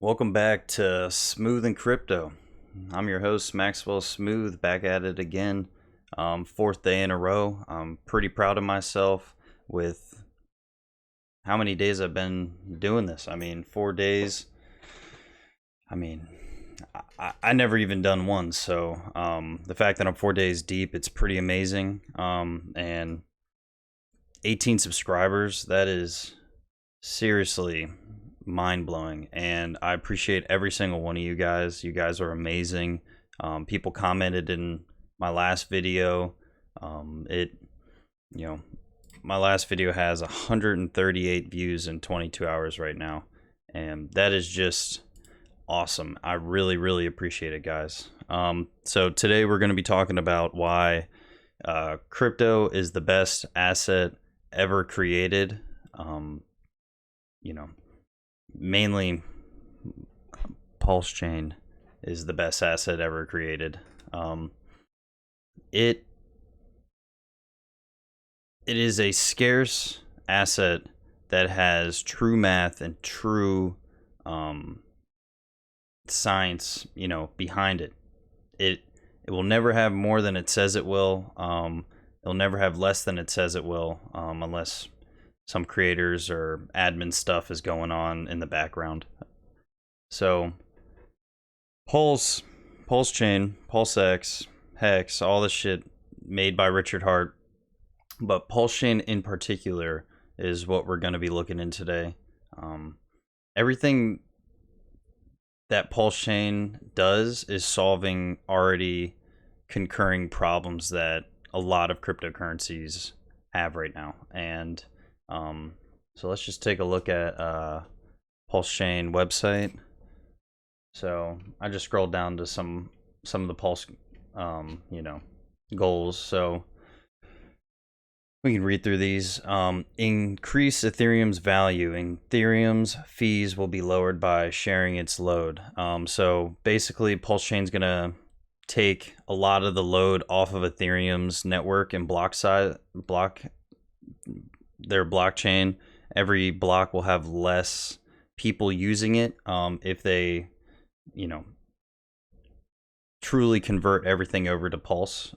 Welcome back to Smooth and Crypto. I'm your host, Maxwell Smooth, back at it again. Fourth day in a row. I'm pretty proud of myself with how many days I've been doing this. 4 days. I never even done one. So the fact that I'm 4 days deep, it's pretty amazing. And 18 subscribers, that is seriously mind-blowing, and I appreciate every single one of you guys. You guys are amazing. People commented in my last video. It you know my last video has 138 views in 22 hours right now, and that is just awesome. I really appreciate it, guys. So today we're going to be talking about why crypto is the best asset ever created. Mainly PulseChain is the best asset ever created. It is a scarce asset that has true math and true science, behind it. It will never have more than it says it will. It'll never have less than it says it will, unless some creators or admin stuff is going on in the background. So PulseChain, PulseX, Hex, all this shit made by Richard Hart, but PulseChain in particular is what we're going to be looking in today. Everything that PulseChain does is solving already concurring problems that a lot of cryptocurrencies have right now. And so let's just take a look at PulseChain website. So I just scrolled down to some of the Pulse goals. So we can read through these. Increase Ethereum's value. Ethereum's fees will be lowered by sharing its load. So basically PulseChain's gonna take a lot of the load off of Ethereum's network and their blockchain. Every block will have less people using it if they truly convert everything over to Pulse.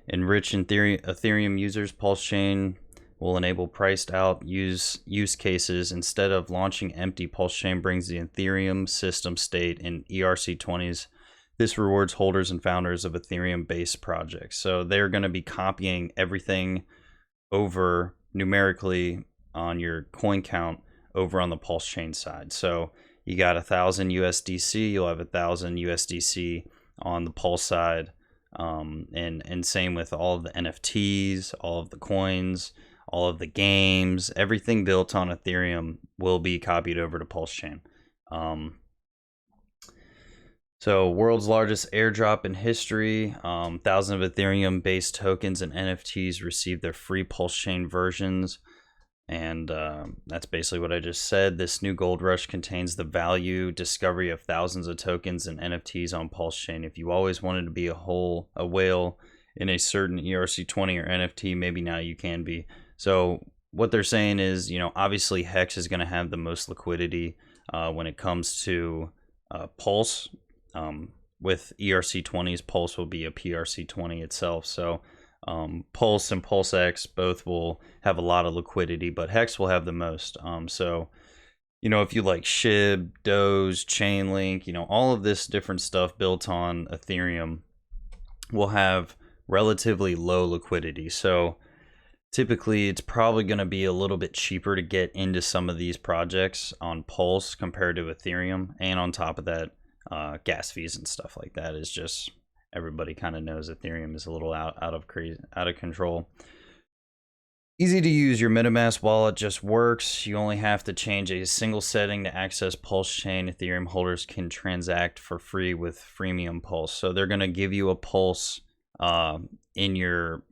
Enrich Ethereum users. PulseChain will enable priced out use cases. Instead of launching empty, PulseChain brings the Ethereum system state in ERC20s. This rewards holders and founders of Ethereum based projects. So they're going to be copying everything over numerically on your coin count over on the PulseChain side. So you got 1,000 USDC, you'll have 1,000 USDC on the Pulse side, and same with all of the NFTs, all of the coins, all of the games, everything built on Ethereum will be copied over to PulseChain. So world's largest airdrop in history. Thousands of Ethereum-based tokens and NFTs received their free PulseChain versions. And that's basically what I just said. This new gold rush contains the value discovery of thousands of tokens and NFTs on PulseChain. If you always wanted to be a whale in a certain ERC20 or NFT, maybe now you can be. So what they're saying is, obviously Hex is going to have the most liquidity when it comes to Pulse. With ERC20s, Pulse will be a PRC20 itself. So Pulse and PulseX both will have a lot of liquidity, but Hex will have the most. So if you like SHIB, Doge, Chainlink, all of this different stuff built on Ethereum will have relatively low liquidity. So typically it's probably going to be a little bit cheaper to get into some of these projects on Pulse compared to Ethereum. And on top of that, gas fees and stuff like that is just, everybody kind of knows Ethereum is a little out of control. Easy to use. Your MetaMask wallet just works. You only have to change a single setting to access PulseChain. Ethereum holders can transact for free with freemium Pulse. So they're going to give you a Pulse in your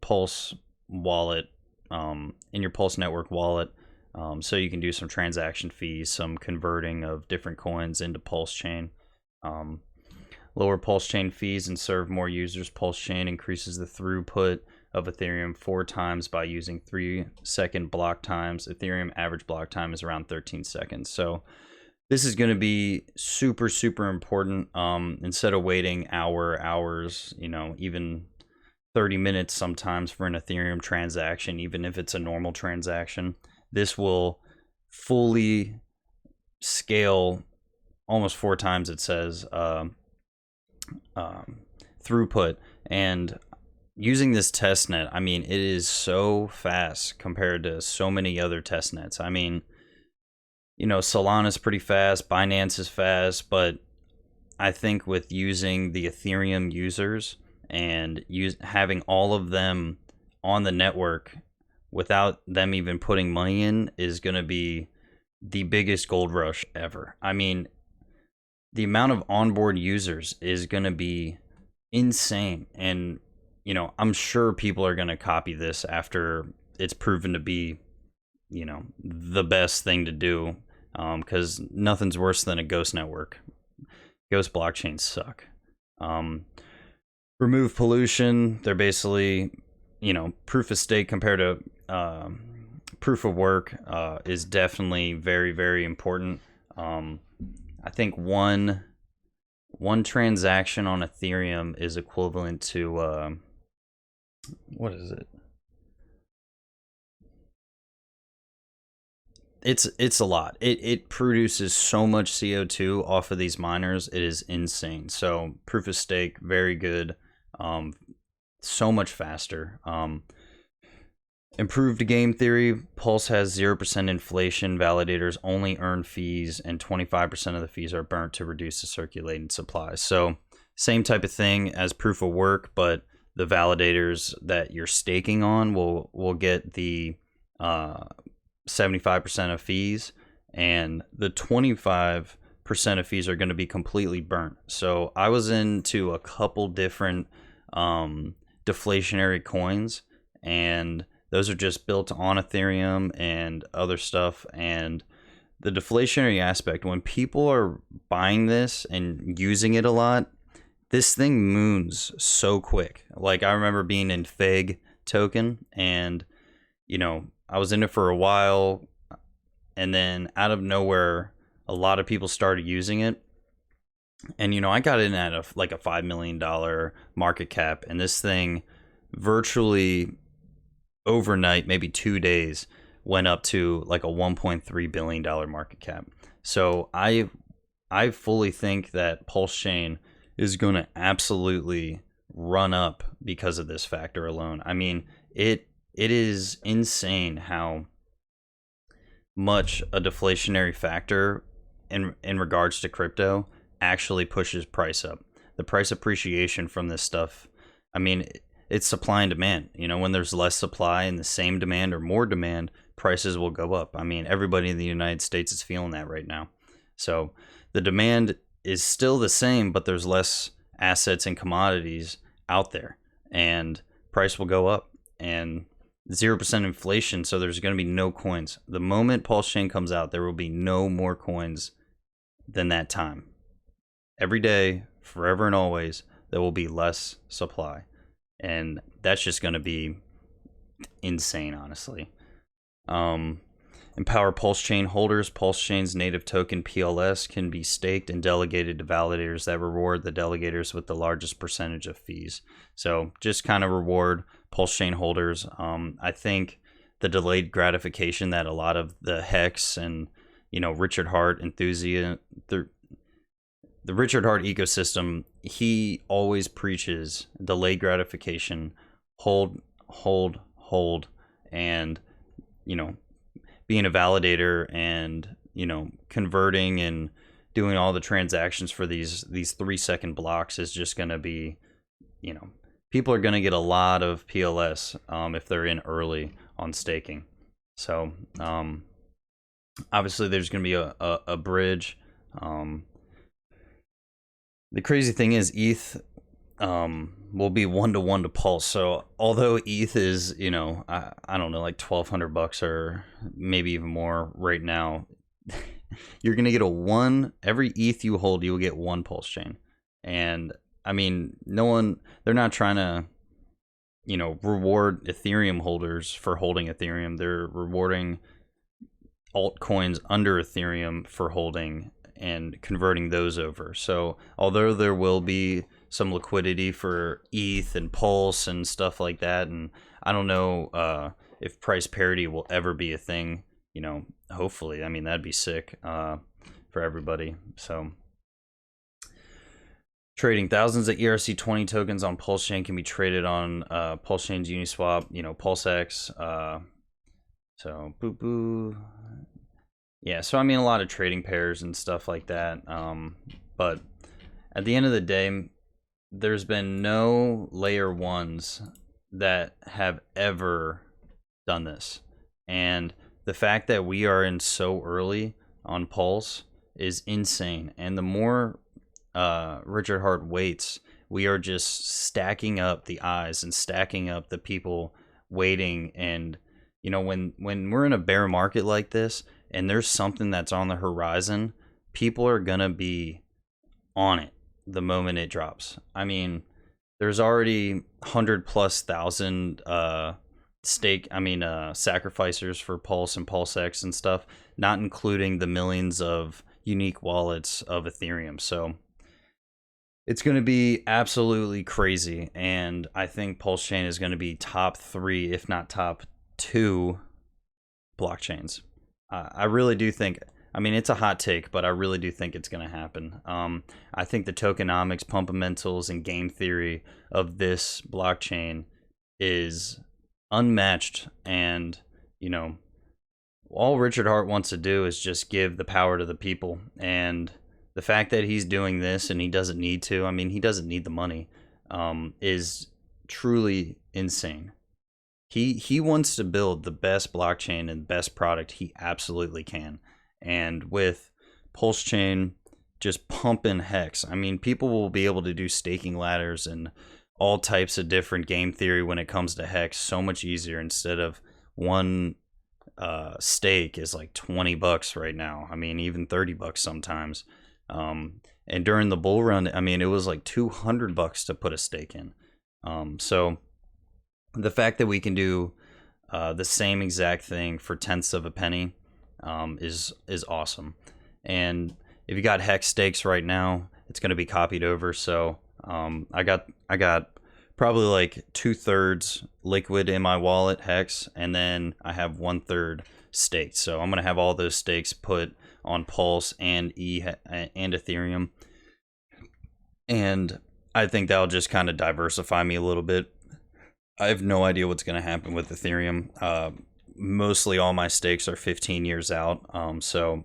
Pulse wallet, in your Pulse network wallet. So you can do some transaction fees, some converting of different coins into PulseChain. Lower PulseChain fees and serve more users. PulseChain increases the throughput of Ethereum 4 times by using 3-second block times. Ethereum average block time is around 13 seconds. So This is going to be super, super important. Instead of waiting hours, even 30 minutes sometimes for an Ethereum transaction, even if it's a normal transaction, this will fully scale almost 4 times, it says, throughput. And using this test net, I mean, it is so fast compared to so many other test nets. I mean, Solana's pretty fast, Binance is fast, but I think with using the Ethereum users and having all of them on the network without them even putting money in is going to be the biggest gold rush ever. I mean, the amount of onboard users is going to be insane. And, I'm sure people are going to copy this after it's proven to be, the best thing to do. Because nothing's worse than a ghost network. Ghost blockchains suck. Remove pollution. They're basically, proof of stake compared to proof of work is definitely very, very important. I think one transaction on Ethereum is equivalent to what is it? It's a lot. It produces so much CO2 off of these miners. It is insane. So proof of stake, very good. So much faster. Improved game theory. Pulse has 0% inflation. Validators only earn fees, and 25% of the fees are burnt to reduce the circulating supply. So same type of thing as proof of work, but the validators that you're staking on will get the 75% of fees, and the 25% of fees are going to be completely burnt. So I was into a couple different deflationary coins, and those are just built on Ethereum and other stuff. And the deflationary aspect, when people are buying this and using it a lot, this thing moons so quick. Like, I remember being in Fig token, and I was in it for a while, and then out of nowhere, a lot of people started using it. And, I got in at a $5 million market cap, and this thing virtually overnight, maybe 2 days, went up to like a $1.3 billion market cap. So I fully think that PulseChain is going to absolutely run up because of this factor alone. I mean, it is insane how much a deflationary factor in regards to crypto actually pushes price up. The price appreciation from this stuff, I mean, it's supply and demand. When there's less supply and the same demand or more demand, prices will go up. I mean, everybody in the United States is feeling that right now. So the demand is still the same, but there's less assets and commodities out there, and price will go up. And 0% inflation, so there's going to be no coins. The moment PulseChain comes out, there will be no more coins than that time. Every day, forever and always, there will be less supply. And that's just going to be insane, honestly. Empower PulseChain holders. PulseChain's native token PLS can be staked and delegated to validators that reward the delegators with the largest percentage of fees. So just kind of reward PulseChain holders. I think the delayed gratification that a lot of the Hex and Richard Hart enthusiast, the Richard Hart ecosystem, he always preaches delayed gratification, hold, and being a validator and converting and doing all the transactions for these 3-second blocks is just going to be, people are going to get a lot of PLS if they're in early on staking. So obviously there's going to be a bridge. The crazy thing is ETH will be 1-to-1 to Pulse. So although ETH is, I don't know, like $1,200 or maybe even more right now, you're going to get every ETH you hold, you will get one PulseChain. And I mean, they're not trying to, reward Ethereum holders for holding Ethereum. They're rewarding altcoins under Ethereum for holding and converting those over. So although there will be some liquidity for ETH and Pulse and stuff like that, and I don't know if price parity will ever be a thing, you know, hopefully. I mean, that'd be sick for everybody. So trading thousands of ERC20 tokens on PulseChain can be traded on PulseChain's Uniswap, you know, PulseX. So yeah, so I mean, a lot of trading pairs and stuff like that. But at the end of the day, there's been no layer ones that have ever done this. And the fact that we are in so early on Pulse is insane. And the more Richard Hart waits, we are just stacking up the eyes and stacking up the people waiting. And you know, when we're in a bear market like this and there's something that's on the horizon, people are gonna be on it the moment it drops. I mean, there's already 100,000+ sacrificers for Pulse and PulseX and stuff, not including the millions of unique wallets of Ethereum. So it's going to be absolutely crazy, and I think PulseChain is going to be top 3, if not top 2 blockchains. I really do think, I mean, it's a hot take, but I really do think it's going to happen. I think the tokenomics, fundamentals, and game theory of this blockchain is unmatched. And, you know, all Richard Hart wants to do is just give the power to the people. And the fact that he's doing this and he doesn't need to, I mean, he doesn't need the money, is truly insane. He wants to build the best blockchain and best product he absolutely can. And with PulseChain just pumping hex, I mean, people will be able to do staking ladders and all types of different game theory when it comes to hex so much easier. Instead of one stake is like $20 right now. I mean, even $30 sometimes. And during the bull run, I mean, it was like $200 to put a stake in. So the fact that we can do the same exact thing for tenths of a penny is awesome. And if you got hex stakes right now, it's going to be copied over. So I got probably like 2/3 liquid in my wallet hex, and then I have 1/3 staked. So I'm going to have all those stakes put on Pulse and and Ethereum, and I think that'll just kind of diversify me a little bit. I have no idea what's going to happen with Ethereum. Mostly all my stakes are 15 years out, so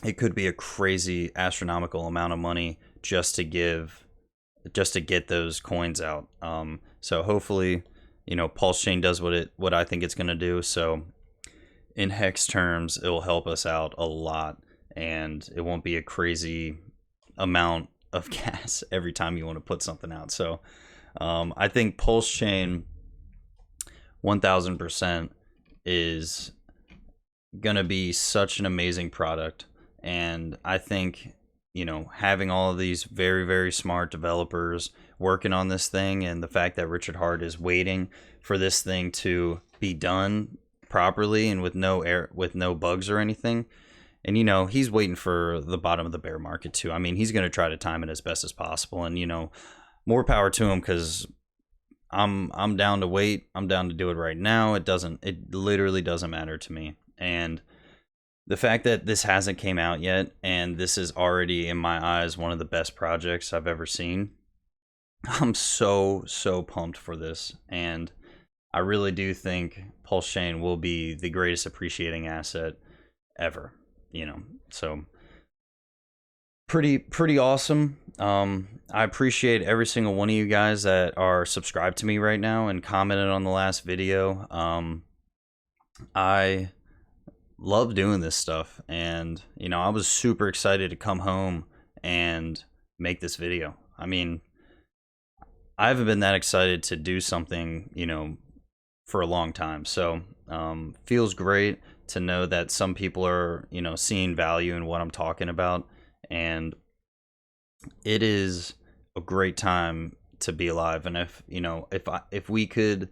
it could be a crazy astronomical amount of money just to get those coins out. So hopefully, you know, PulseChain does what I think it's going to do. So in hex terms, it will help us out a lot, and it won't be a crazy amount of gas every time you want to put something out. So I think PulseChain 1000% is gonna be such an amazing product. And I think, you know, having all of these very, very smart developers working on this thing, and the fact that Richard Hart is waiting for this thing to be done properly and with no bugs or anything. And, you know, he's waiting for the bottom of the bear market too. I mean, he's going to try to time it as best as possible. And, you know, more power to him, because I'm down to wait. I'm down to do it right now. It literally doesn't matter to me. And the fact that this hasn't came out yet, and this is already, in my eyes, one of the best projects I've ever seen, I'm so pumped for this. And I really do think PulseChain will be the greatest appreciating asset ever, you know. So pretty awesome. I appreciate every single one of you guys that are subscribed to me right now and commented on the last video. I love doing this stuff, and you know, I was super excited to come home and make this video. I mean, I haven't been that excited to do something, you know, for a long time. So feels great to know that some people are, you know, seeing value in what I'm talking about. And it is a great time to be alive. And if, you know, if we could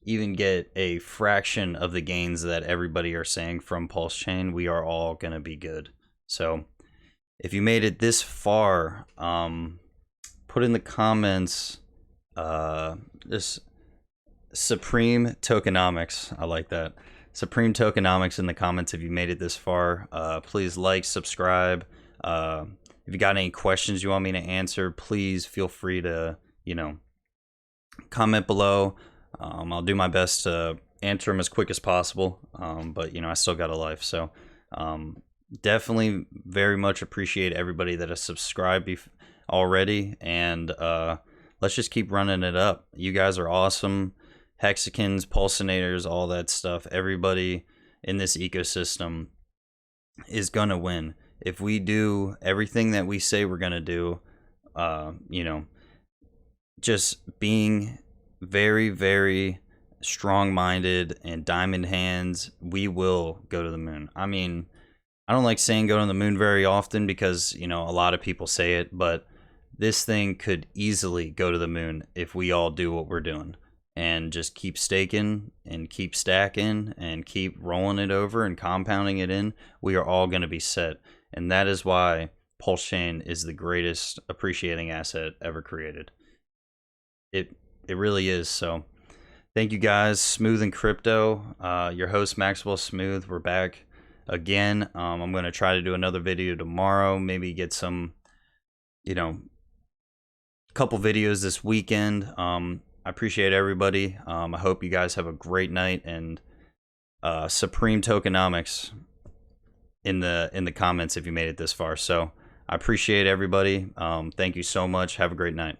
even get a fraction of the gains that everybody are saying from PulseChain, we are all going to be good. So if you made it this far, put in the comments this Supreme Tokenomics. I like that. Supreme Tokenomics in the comments if you made it this far. Please like, subscribe. If you got any questions you want me to answer, please feel free to, comment below. I'll do my best to answer them as quick as possible. But I still got a life, so definitely very much appreciate everybody that has subscribed already, and let's just keep running it up. You guys are awesome. Hexicans, Pulsinators, all that stuff. Everybody in this ecosystem is gonna win if we do everything that we say we're gonna do. Just being very, very strong-minded and diamond hands, we will go to the moon. I mean, I don't like saying go to the moon very often because, a lot of people say it, but this thing could easily go to the moon if we all do what we're doing and just keep staking and keep stacking and keep rolling it over and compounding it in. We are all going to be set. And that is why PulseChain is the greatest appreciating asset ever created. It really is. So thank you guys. Smooth and Crypto, your host Maxwell Smooth. We're back again. I'm going to try to do another video tomorrow, maybe get some, couple videos this weekend. I appreciate everybody. I hope you guys have a great night, and Supreme Tokenomics in the comments if you made it this far. So I appreciate everybody. Thank you so much. Have a great night.